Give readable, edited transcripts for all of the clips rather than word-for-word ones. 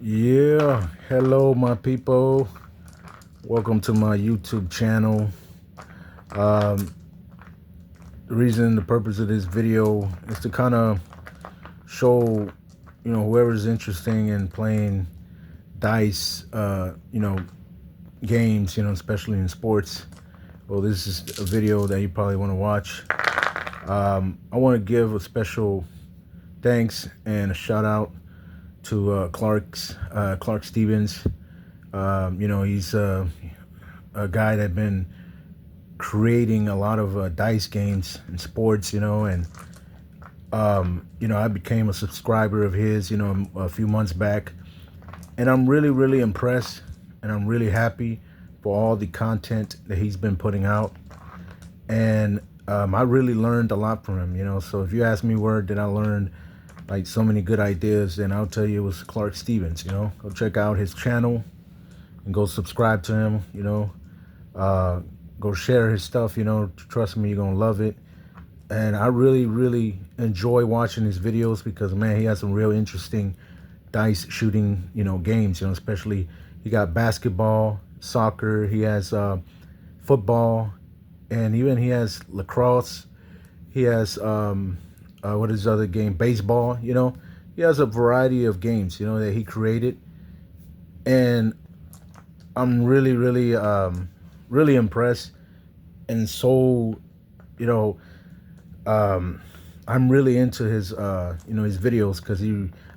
Yeah, hello, my people. Welcome to my YouTube channel. Um, the purpose of this video is to kind of show, whoever's interested in playing dice, games, especially in sports. Well, this is a video that you probably want to watch. I want to give a special thanks and a shout out to Clark Stevens. He's a guy that been creating a lot of dice games and sports, and I became a subscriber of his, a few months back, and I'm really, really impressed, and I'm really happy for all the content that he's been putting out, and I really learned a lot from him, So if you ask me where did I learn like so many good ideas, then I'll tell you it was Clark Stevens. Go check out his channel and go subscribe to him. Uh, Go share his stuff. Trust me, you're gonna love it. And I really, really enjoy watching his videos because man, he has some real interesting dice shooting, games. Especially he got basketball, soccer. He has football, and even he has lacrosse. He has what is the other game? Baseball. He has a variety of games. That he created, and I'm really, really, really impressed and so, you know, um, I'm really into his, his videos because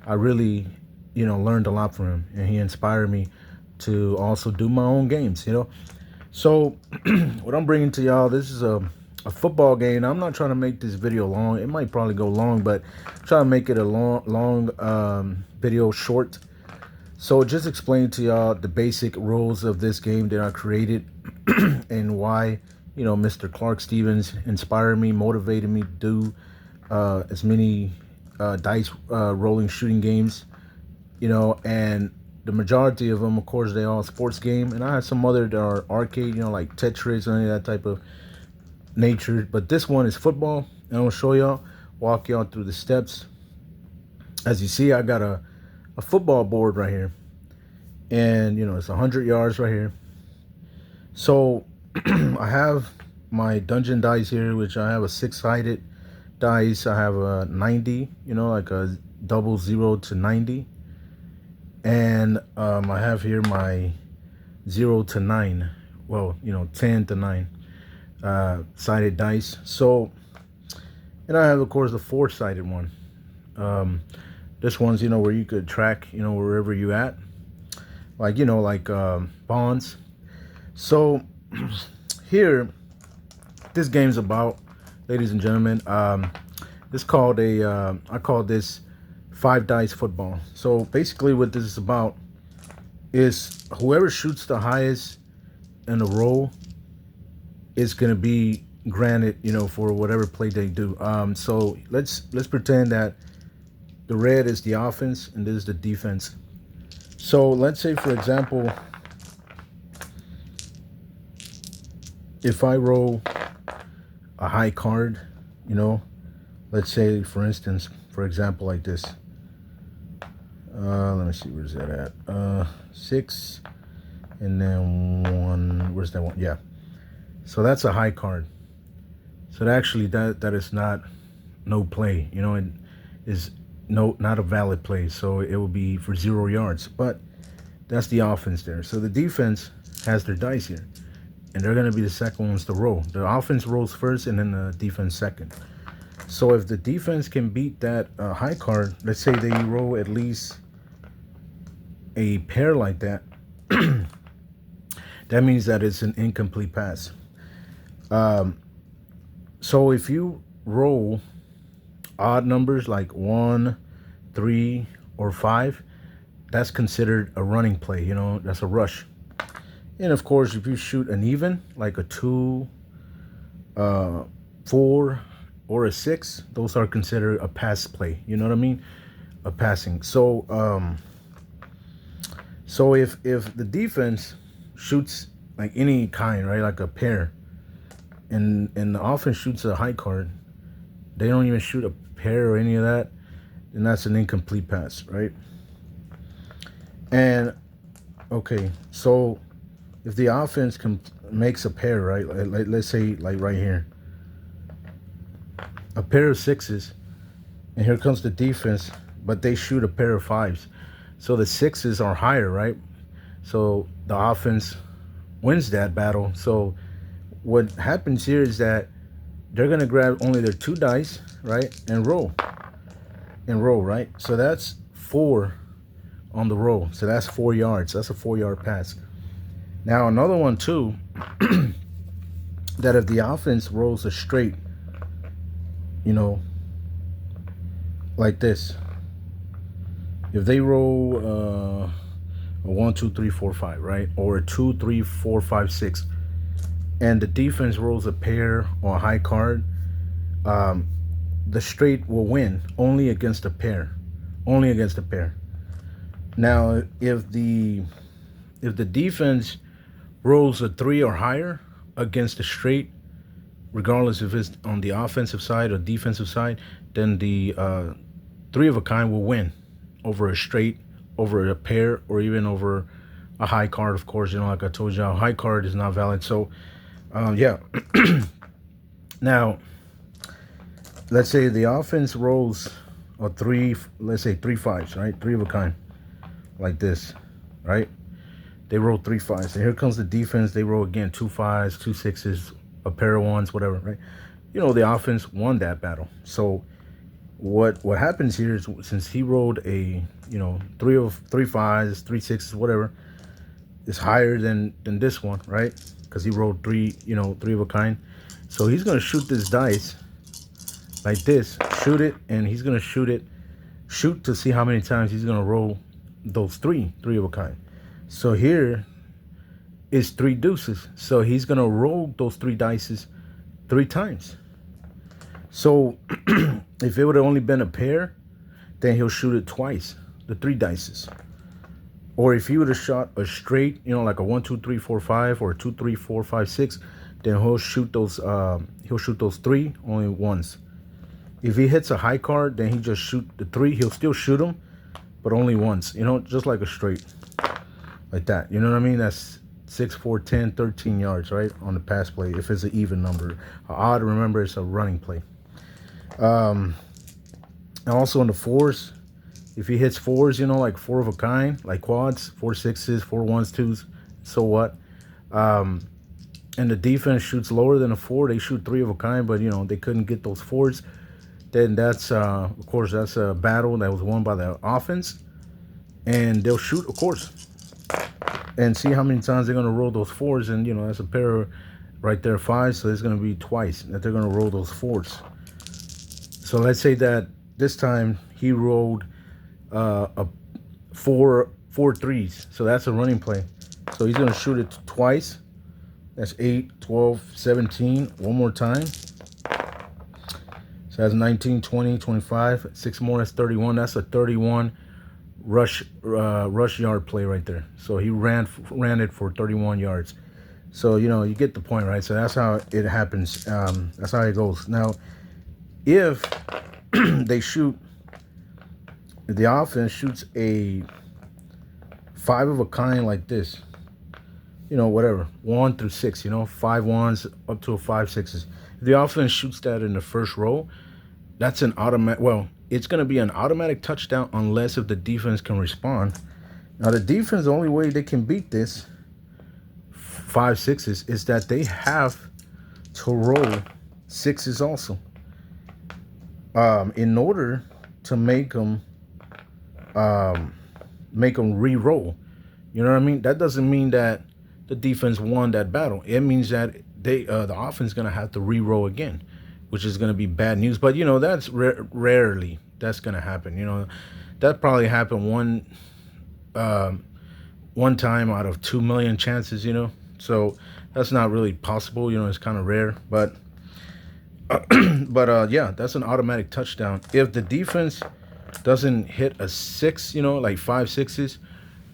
I really, learned a lot from him, and he inspired me to also do my own games. So, what I'm bringing to y'all, this is a football game. I'm not trying to make this video long. It might probably go long, but I'm trying to make it a long video short. So, just explain to y'all the basic rules of this game that I created and why, Mr. Clark Stevens inspired me, motivated me to do as many dice rolling shooting games, and the majority of them, of course, they all sports game, and I have some other that are arcade, like Tetris or any of that type of nature. But this one is football, and I'm gonna show y'all, walk y'all through the steps. As you see, I got a football board right here, and it's 100 yards right here. So I have my dungeon dice here, which I have a six-sided dice. I have a 90, like a double 0 to 90. And I have here my 0 to 9. Well, 10 to 9 sided dice. So, and I have, of course, the four-sided one. This one's, where you could track, wherever you at. Like, bonds. So, here, this game's about, ladies and gentlemen, it's called I call this five dice football. So basically what this is about is whoever shoots the highest in a row is going to be granted, for whatever play they do. So let's pretend that the red is the offense and this is the defense. So let's say, for example, if I roll a high card, let's say, for instance, for example, like this. Let me see, where's that at? 6, and then 1. Where's that one? Yeah. So that's a high card. So actually, that is not no play. It is not a valid play. So it will be for 0 yards. But that's the offense there. So the defense has their dice here, and they're going to be the second ones to roll. The offense rolls first, and then the defense second. So if the defense can beat that high card, let's say they roll at least a pair like that, that means that it's an incomplete pass. So if you roll odd numbers like 1, 3, or 5, that's considered a running play. That's a rush. And of course, if you shoot an even, like a 2, 4, or a 6, those are considered a pass play. You know what I mean? A passing. So if the defense shoots like any kind, right, like a pair, and the offense shoots a high card, they don't even shoot a pair or any of that, then that's an incomplete pass, right? And okay, so if the offense makes a pair, right? Let's say like right here, a pair of sixes, and here comes the defense, but they shoot a pair of fives. So the sixes are higher, right? So the offense wins that battle. So what happens here is that they're gonna grab only their two dice, right, and roll, right. So that's four on the roll. So that's 4 yards. That's a 4-yard pass. Now another one too, that if the offense rolls a straight, you know, like this, if they roll a 1, 2, 3, 4, 5, right, or a 2, 3, 4, 5, 6, and the defense rolls a pair or a high card, the straight will win only against a pair, only against a pair. Now, if the defense rolls a 3 or higher against a straight, regardless if it's on the offensive side or defensive side, then the three of a kind will win over a straight, over a pair, or even over a high card. Of course, you know, like I told you, a high card is not valid. So, yeah. Now, let's say the offense rolls a 3, let's say 3 fives, right? 3 of a kind, like this, right? They roll 3 fives. And here comes the defense. They roll again 2 fives, 2 sixes, a pair of ones, whatever, right? You know, the offense won that battle. So what happens here is, since he rolled a, you know, 3 fives, 3 sixes, whatever, is higher than this one, right? Because he rolled 3, you know, 3 of a kind. So he's gonna shoot this dice like this, shoot it, and he's gonna shoot to see how many times he's gonna roll those 3 of a kind. So here is 3 deuces. So he's gonna roll those 3 dices 3 times. So if it would have only been a pair, then he'll shoot it twice, the 3 dices. Or if he would have shot a straight, you know, like a 1, 2, 3, 4, 5, or 2, 3, 4, 5, 6, then he'll shoot those 3 only once. If he hits a high card, then he just shoot the 3. He'll still shoot them, but only once. You know, just like a straight, like that. You know what I mean? That's 6, 4, 10, 13 yards, right, on the pass play. If it's an even number, odd, remember it's a running play. And also on the fours, if he hits fours, you know, like 4 of a kind, like quads, 4 sixes, 4 ones, 2s, so what? And the defense shoots lower than a 4. They shoot 3 of a kind, but you know they couldn't get those 4s. Then that's of course that's a battle that was won by the offense, and they'll shoot, of course, and see how many times they're gonna roll those 4s. And you know that's a pair right there, 5. So it's gonna be twice that they're gonna roll those 4s. So let's say that this time he rolled a 4 3s. So that's a running play. So he's gonna shoot it twice. That's 8, 12, 17. One more time. So that's 19, 20, 25. 6 more. That's 31. That's a 31 rush yard play right there. So he ran it for 31 yards. So you know you get the point, right? So that's how it happens. That's how it goes. Now, if they shoot, if the offense shoots a 5 of a kind like this, you know, whatever, 1 through 6, you know, 5 ones up to a 5 sixes. If the offense shoots that in the first row, that's an automatic. Well, it's going to be an automatic touchdown unless if the defense can respond. Now, the defense, the only way they can beat this 5 sixes is that they have to roll 6s also. In order to make them re-roll. You know what I mean? That doesn't mean that the defense won that battle. It means that the offense is going to have to re-roll again, which is going to be bad news. But you know that's rarely that's going to happen. You know, that probably happened one time out of 2 million chances. You know, so that's not really possible. You know, it's kind of rare, but. Yeah, that's an automatic touchdown. If the defense doesn't hit a 6, you know, like 5 sixes,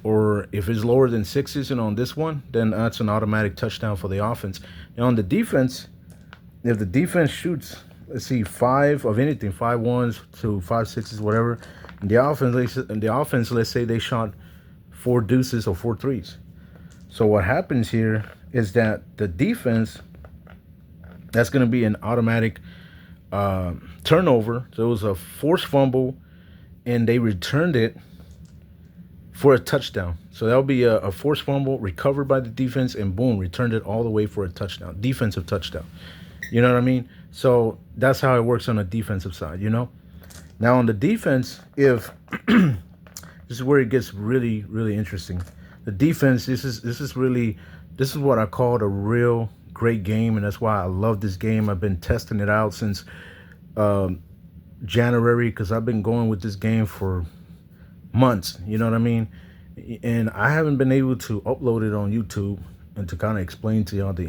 or if it's lower than 6s, you know, on this one, then that's an automatic touchdown for the offense. Now on the defense, if the defense shoots, let's see, 5 of anything, 5 ones to 5 sixes, whatever, and the offense, let's say they shot four deuces or four threes. So what happens here is that the defense, that's going to be an automatic turnover. So it was a forced fumble, and they returned it for a touchdown. So that'll be a forced fumble recovered by the defense, and boom, returned it all the way for a touchdown, defensive touchdown. You know what I mean? So that's how it works on the defensive side, you know? Now on the defense, if this is where it gets really, really interesting. The defense, this is what I call a real great game, and that's why I love this game. I've been testing it out since January, because I've been going with this game for months, you know what I mean? And I haven't been able to upload it on YouTube and to kind of explain to y'all the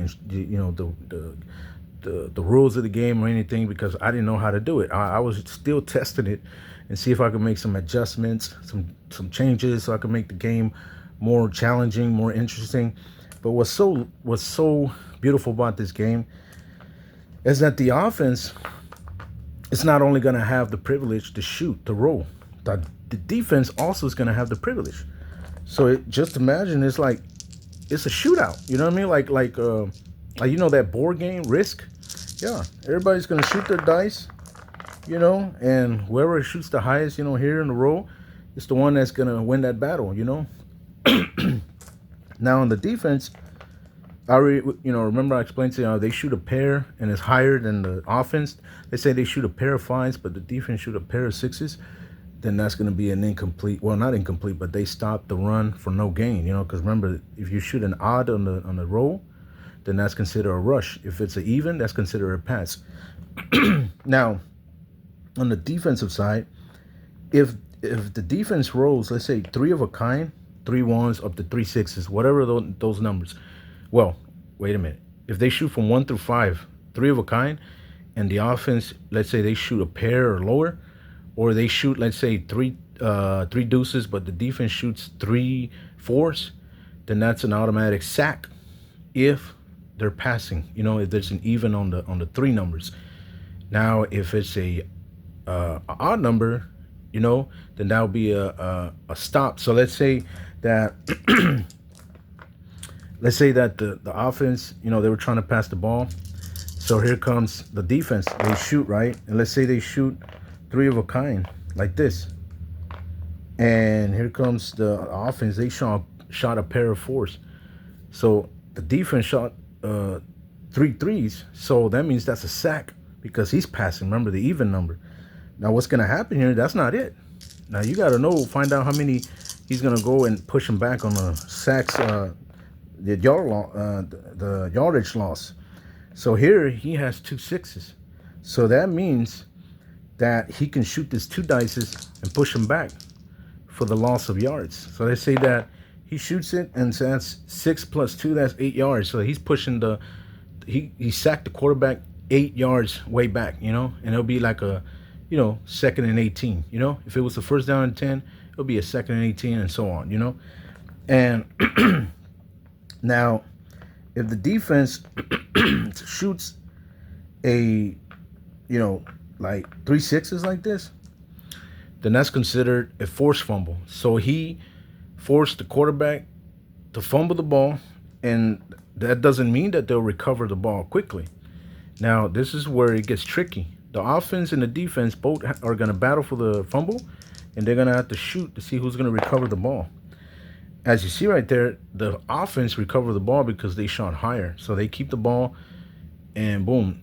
rules of the game or anything, because I didn't know how to do it. I was still testing it and see if I could make some adjustments, some changes, so I could make the game more challenging, more interesting. But what's so beautiful about this game is that the offense is not only going to have the privilege to shoot, to roll. The defense also is going to have the privilege. So just imagine it's like it's a shootout. You know what I mean? Like you know that board game Risk. Yeah, everybody's going to shoot their dice, you know, and whoever shoots the highest, you know, here in the row, is the one that's going to win that battle, you know. Now on the defense, I already, you know, remember I explained to you, they shoot a pair and it's higher than the offense. They say they shoot a pair of fives, but the defense shoot a pair of sixes. Then that's going to be an incomplete. Well, not incomplete, but they stop the run for no gain. You know, because remember, if you shoot an odd on the roll, then that's considered a rush. If it's an even, that's considered a pass. Now, on the defensive side, if the defense rolls, let's say three of a kind, 3 1s up to 3 6s, whatever those numbers. Well, wait a minute. If they shoot from 1 through 5, 3 of a kind, and the offense, let's say they shoot a pair or lower, or they shoot, let's say, three deuces, but the defense shoots 3 4s, then that's an automatic sack if they're passing. You know, if there's an even on the 3 numbers. Now, if it's a odd number, you know, then that would be a stop. So let's say that the offense, you know, they were trying to pass the ball. So here comes the defense. They shoot, right? And let's say they shoot 3 of a kind like this. And here comes the offense. They shot a pair of 4s. So the defense shot 3 3s. So that means that's a sack because he's passing. Remember the even number. Now what's going to happen here, that's not it. Now you got to find out how many he's going to go and push him back on the sacks, the yardage loss. So here he has 2 6s. So that means that he can shoot this 2 dices and push him back for the loss of yards. So let's say that he shoots it, and so that's 6 plus 2, that's 8 yards. So he's pushing he sacked the quarterback 8 yards way back, you know, and it'll be like a, you know, 2nd and 18, you know. If it was a first down and 10, it'll be a 2nd and 18 and so on, you know. And now, if the defense shoots a, you know, like 3 6s like this, then that's considered a forced fumble. So he forced the quarterback to fumble the ball, and that doesn't mean that they'll recover the ball quickly. Now, this is where it gets tricky. The offense and the defense both are going to battle for the fumble, and they're going to have to shoot to see who's going to recover the ball. As you see right there, the offense recovered the ball because they shot higher. So they keep the ball, and boom,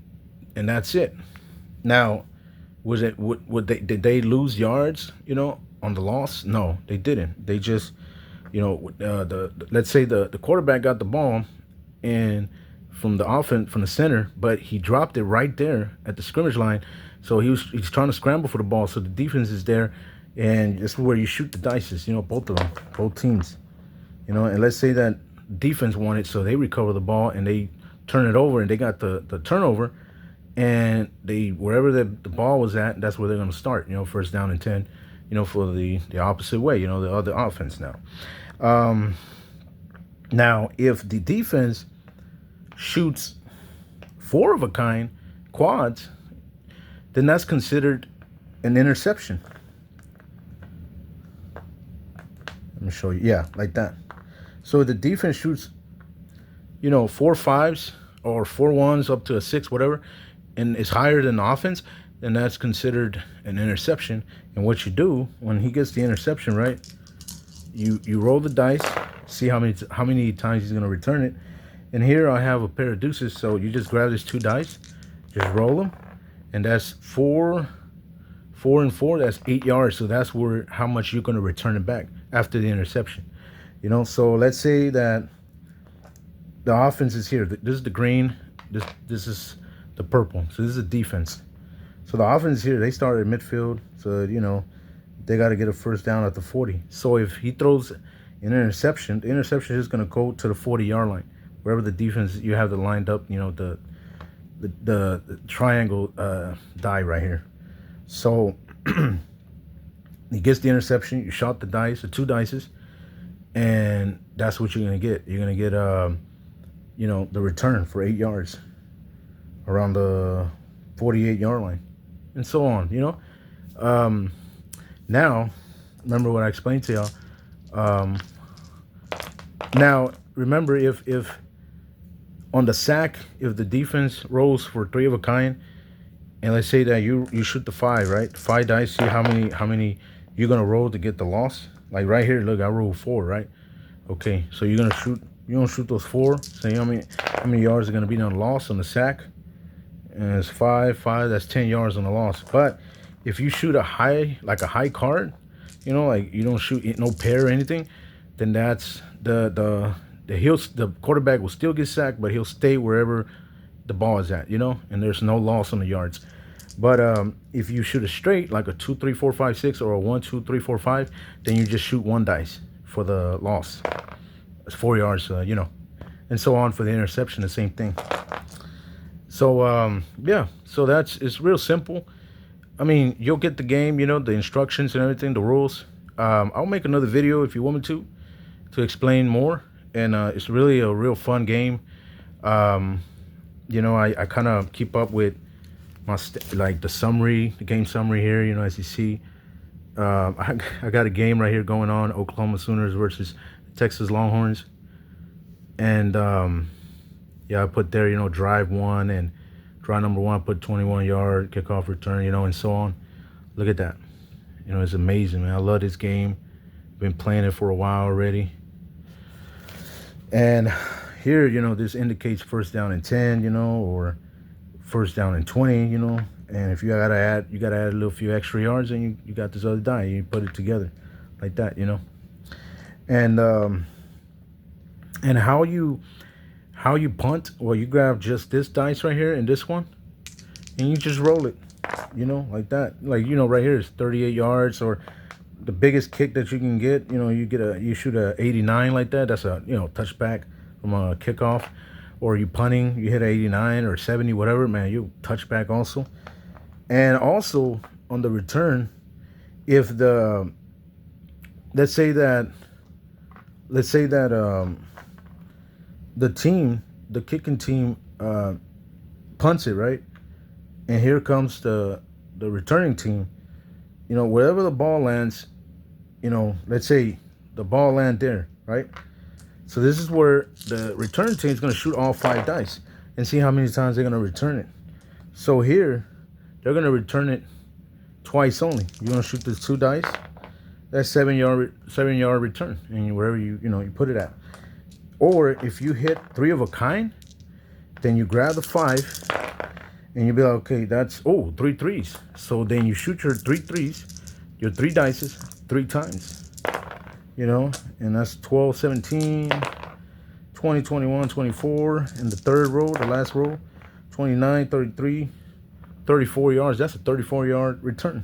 and that's it. Now, did they lose yards, you know, on the loss? No, they didn't. They just, you know, let's say the quarterback got the ball and from the offense, from the center, but he dropped it right there at the scrimmage line. So he's trying to scramble for the ball. So the defense is there, and this is where you shoot the dices, you know, both of them, both teams. You know, and let's say that defense won it, so they recover the ball and they turn it over, and they got the turnover, and they, wherever the ball was at, that's where they're going to start, you know, 1st down and 10, you know, for the opposite way, you know, the other offense now. Now, if the defense shoots 4 of a kind, quads, then that's considered an interception. Let Let me show you. Yeah, like that. So the defense shoots, 4 5s or 4 1s up to a 6, whatever, and it's higher than the offense, then that's considered an interception. And what you do when he gets the interception, right? You roll the dice, see how many times he's gonna return it. And here I have a pair of deuces, so you just grab these 2 dice, just roll them, and that's 4 and 4. That's 8 yards. So that's how much you're gonna return it back after the interception. So let's say that the offense is here. This is the green. This is the purple. So this is the defense. So the offense is here. They start at midfield. So they got to get a first down at the 40. So if he throws an interception, the interception is going to go to the 40-yard line, wherever the defense you have it lined up. The triangle die right here. So he gets the interception. You shot the dice, the 2 dices, and that's what you're going to get. You're going to get the return for 8 yards around the 48-yard line, and so on. Now, remember what I explained to y'all. Now, remember if on the sack, if the defense rolls for 3 of a kind, and let's say that you shoot the 5, right? 5 dice, see how many you're gonna roll to get the loss. Like right here, look, I rolled 4, right? Okay, so you're gonna shoot those 4. So how many yards are gonna be on the loss on the sack? And it's 5, that's 10 yards on the loss. But if you shoot a high card, like you don't shoot no pair or anything, then that's the quarterback will still get sacked, but he'll stay wherever the ball is at, and there's no loss on the yards. But if you shoot a straight, like a 2, 3, 4, 5, 6, or a 1, 2, 3, 4, 5, then you just shoot 1 dice for the loss. It's 4 yards, and so on for the interception, the same thing. So yeah, so it's real simple. I mean, you'll get the game, the instructions and everything, the rules. I'll make another video if you want me to explain more. And it's really a real fun game. I kind of keep up with my the game summary here. As you see, I got a game right here going on: Oklahoma Sooners versus Texas Longhorns. And yeah, I put there, drive 1 and drive number 1, put 21-yard kickoff return, and so on. Look at that. It's amazing, man. I love this game. Been playing it for a while already. And here, this indicates first down and 10, or first down and 20, And if you gotta add a little few extra yards, and you got this other die. You put it together like that, And how you punt? Well, you grab just this dice right here and this one, and you just roll it, like that. Like right here is 38 yards, or the biggest kick that you can get. You shoot a 89 like that. That's a touchback from a kickoff. Or you punting, you hit a 89 or 70, whatever, man, you touchback also. And also on the return, if let's say that the kicking team punts it, right? And here comes the returning team. Wherever the ball lands, let's say the ball land there, right? So this is where the return team is going to shoot all 5 dice and see how many times they're going to return it. So here, they're going to return it twice only. You're going to shoot the 2 dice. That's 7-yard return, and wherever you put it at. Or if you hit 3 of a kind, then you grab the 5, and you'll be like, okay, that's 3 3s. So then you shoot your 3 3s, your 3 dices 3 times. And that's 12, 17, 20, 21, 24, and the third row, the last row, 29, 33, 34 yards. That's a 34-yard return,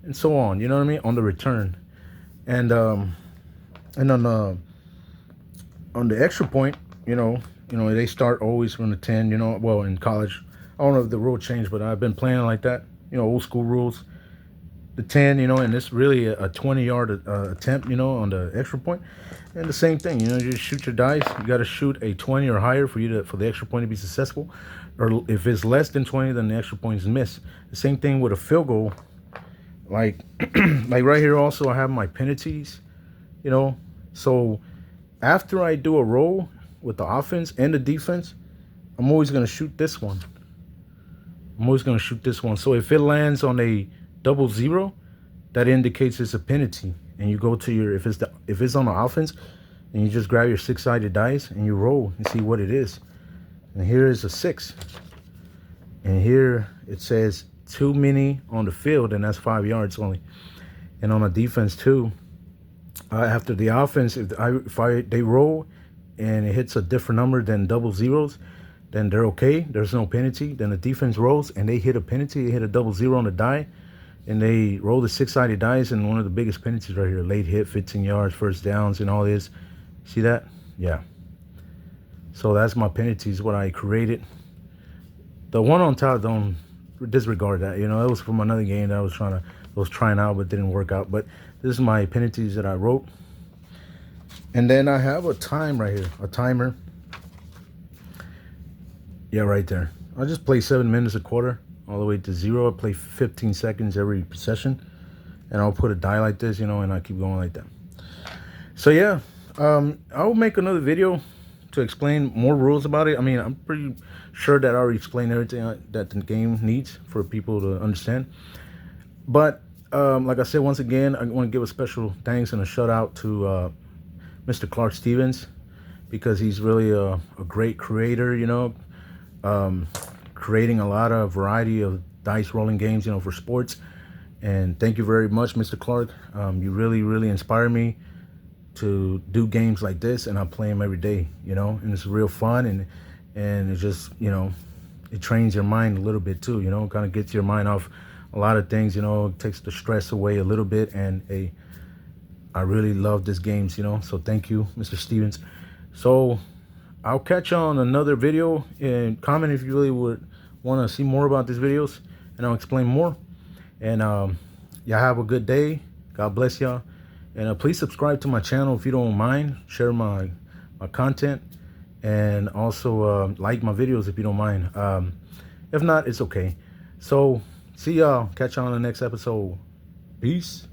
and so on. You know what I mean? On the return, and on the extra point, they start always from the 10. Well, in college, I don't know if the rule changed, but I've been playing like that. Old school rules. The 10, and it's really a 20-yard attempt, on the extra point. And the same thing, you just shoot your dice. You got to shoot a 20 or higher for the extra point to be successful. Or if it's less than 20, then the extra point is missed. The same thing with a field goal. Like right here also, I have my penalties, So after I do a roll with the offense and the defense, I'm always going to shoot this one. So if it lands on a 00, that indicates it's a penalty. And you go to your, if it's on the offense, and you just grab your 6-sided dice and you roll and see what it is. And here is a 6. And here it says too many on the field, and that's 5 yards only. And on the defense too, after the offense, if they roll and it hits a different number than 00s, then they're okay. There's no penalty. Then the defense rolls and they hit a penalty. They hit a 00 on the die, and they roll the 6-sided dice. And one of the biggest penalties right here: late hit, 15 yards, first downs, and all this. See that? Yeah. So that's my penalties. What I created. The one on top, don't disregard that. You know, it was from another game that I was trying out, but didn't work out. But this is my penalties that I wrote. And then I have a time right here, a timer. Yeah, right there. I'll just play 7 minutes a quarter, all the way to 0. I play 15 seconds every session, and I'll put a die like this, you know, and I keep going like that. So yeah, I'll make another video to explain more rules about it. I mean, I'm pretty sure that I already explained everything that the game needs for people to understand. But like I said, once again, I want to give a special thanks and a shout out to Mr. Clark Stevens, because he's really a great creator, you know, creating a lot of variety of dice rolling games, you know, for sports. And thank you very much, Mr. Clark. You really inspire me to do games like this, and I play them every day, you know, and it's real fun, and it just, you know, it trains your mind a little bit too, you know, kind of gets your mind off a lot of things, you know, it takes the stress away a little bit. And I really love these games, you know, so thank you, Mr. Stevens. So I'll catch you on another video, and comment if you really would want to see more about these videos, and I'll explain more. And y'all have a good day. God bless y'all. And please subscribe to my channel if you don't mind. Share my content, and also like my videos if you don't mind. If not, it's okay. So see y'all. Catch y'all on the next episode. Peace.